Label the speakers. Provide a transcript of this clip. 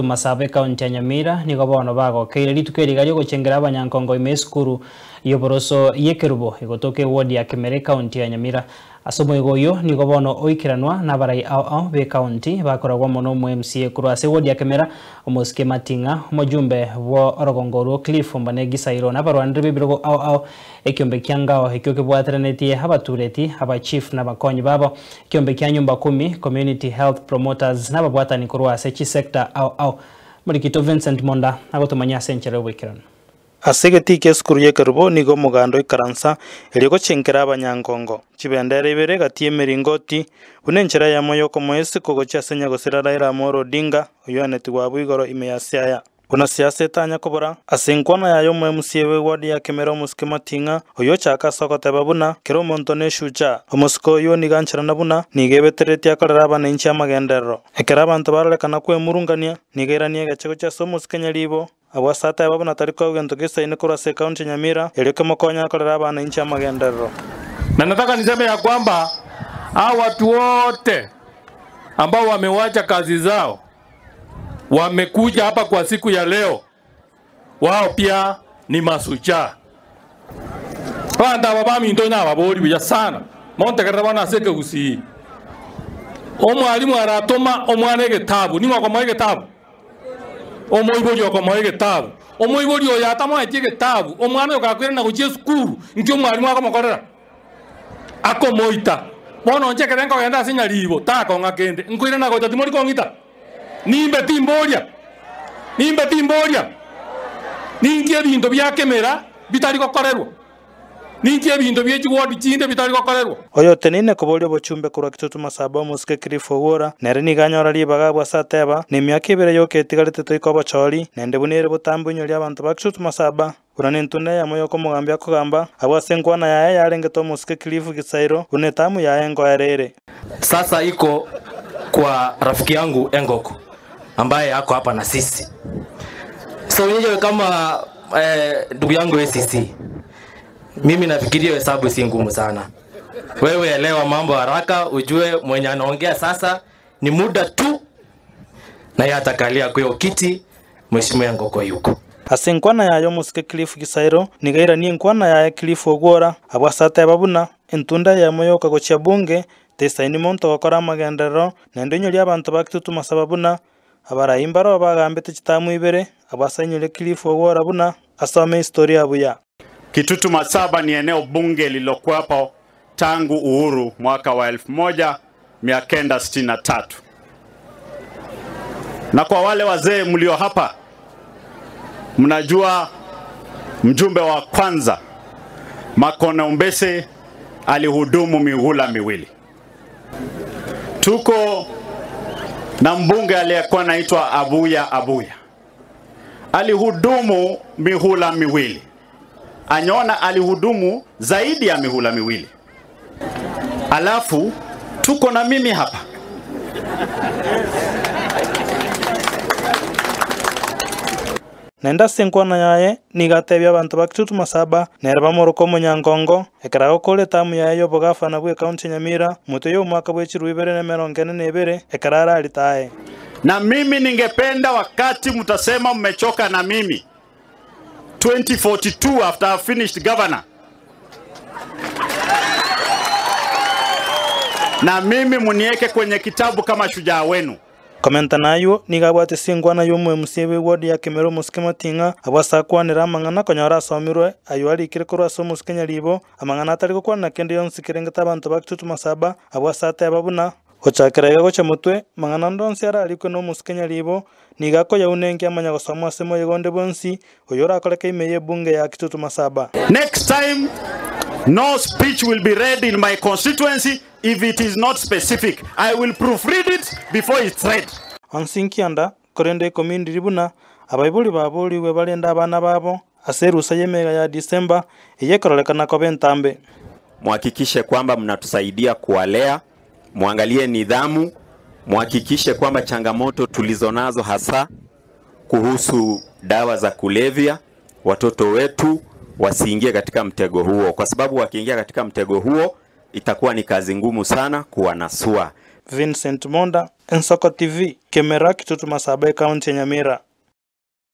Speaker 1: Tumasabe kaunti ya Nyamira nigo bono bagokeire ritukweriga ryo guchengera abanyankongo ime skuru yoboroso yekerubo igotoke ward ya Kemere kaunti ya Nyamira asomo igoyo nigo bono oikiranwa na barai ao be kaunti bakoragwa mono mu MCA kurase ward ya Kemera omoske Matinga omojumbe wo orogongoro Cliff Mbanegi Sairo na barwandire bibirogo ao ekiombe kyangao ekyo kibwaterenetie abatureti aba chief na bakonyi babo kiombe kya nyumba 10 community health promoters na babwatani kurwase chi sector ao Murikito Vincent Monda agotumanya senchere wikirano
Speaker 2: Asegeti keskuru yekerubo nigo mugando ikaransa eligo chenkera abanyankongo chibendere ibere gatie meringoti unenchera ya moyo komo ese kogo chasenya gosera Raila Amolo Odinga oyoneti wabu igoro imeyasiaya kuna siasa etanya kobora asenkwana yayo mu MCA we ward ya Kemera omoske Matinga oyo chaka sokota babuna kero montone shucha omosko yo niganchira nabuna nigebetereti akorera abanenchi amagenderero ekera abantu baralekana kwemurungania nigeranie gachego cha somos Kenyalibo abasata babuna tariko ugento kisaine kurase kaunti Nyamira eleke mokonya akorera abanenchi amagenderero.
Speaker 3: Na nataka niseme ya kwamba hao watu wote ambao wamewacha kazi zao wamekuja hapa kwa siku ya leo, wao pia ni masucha. Wanda babami ndonya babori buya sana. Monte karabana seke usi. Omwalimu aratoma omwane getabu, ni mwako mwe getabu. Omoibori ko mwe getabu. Omoibori yo yatama eke getabu. Omwana yokakwira na kuchie skuru, nkyo mwalimu akomokorera. Akomoita. Bono nche kerenko yenda sinya libo, tako ngakende. Nkwira na goja timori kongita. Nimbe timboria ningie bintu bya Kemera bitari gokorerwa ningie bintu bya ward chinde bitari gokorerwa
Speaker 2: oyo tenine kobolyo bochumbe kurwa kitutu masaba omoske Cliff Ogora nere niganyora libaga bwasateba ne myaka ibere yoketigarete toiko bochori nende bunere butambunyo lya abantu bakitutu masaba urane ntune ya moyo ko mugambya kugamba abwasenkwana yaye yarengeta omoske Cliff Gisairo unetamu yaye ngoerere.
Speaker 4: Sasa iko kwa rafiki yangu Engoko ambaye ako hapa na sisi. So yeye kama ndugu yangu ACC, mimi nafikiria hesabu si ngumu sana. Wewe elewa mambo haraka, ujue mwenye anaongea sasa ni muda tu na yatakalia kwa kiti mheshimiwa Engoko yuko.
Speaker 2: Asenkwana yayo omoske Cliff Gisairo nigaira ni enkwana yaye Cliff Ogora abwasata babuna entunda ya moyo kagocha bunge tesaini monto gokora amagenderero nende nyori abantu bakitutu masababuna abarahimbaro bagambete chitamu ibere abasanyule Cliff Ogora buna asome historia buya.
Speaker 5: Kitutu Masaba ni eneo bunge lilokuwapo tangu uhuru mwaka wa 1963. Na kwa wale wazee mlio hapa mnajua mjumbe wa kwanza Makone Ombese alihudumu mihula miwili. Tuko na mbunge aliyekuwa anaitwa Abuya alihudumu mihula miwili. Anyona alihudumu zaidi ya mihula miwili. Alafu tuko na mimi hapa
Speaker 2: nenda senkwana yaye nigatebya abantu bakitutu masaba nerba moroko munyangongo ekarago kole tamu yaye yobogafana bwe kaunti Nyamira muto yo mwaka bwe chiruibere na merongene nebere ekarara alitae.
Speaker 5: Na mimi ningependa wakati mtasema mmechoka na mimi 2042 after I finished governor, na mimi munieke kwenye kitabu kama shujaa wenu.
Speaker 2: Komenta nayo nigabwate singwana yo mu MCA we ward ya Kemera omoske Matinga abasakwanira amangana konyora asomirwe ayo ari kirikoro asomoske Kenyalibo amangana atari gukwana kende yonsikirengeta abantu bakitutu masaba abwasata babuna ochakiraga gocha mutwe mangana ndonse ara aliko no omoske Kenyalibo nigako ya unenge amanya gosoma asemo yegonde bonsi oyora akoreka imeye bunge ya kitutu masaba.
Speaker 5: Next time no speech will be read in my constituency if it is not specific. I will proofread it before it's read.
Speaker 2: Ansinkianda korende komindi ribuna abayibuli babuli we balenda abana babo aserusa yemega ya December eyekorolekana ko bentambe.
Speaker 6: Muhakikishe kwamba mnatusaidia kuwalea, muangalie nidhamu, muhakikishe kwamba changamoto tulizonazo hasa kuhusu dawa za kulevya, watoto wetu wasiingie katika mtego huo, kwa sababu wakiingia katika mtego huo itakuwa ni kazi ngumu sana kuwanasua.
Speaker 2: Vincent Monda, Ensoko TV, Kemera Kitutu Masabai, kaunti ya Nyamira.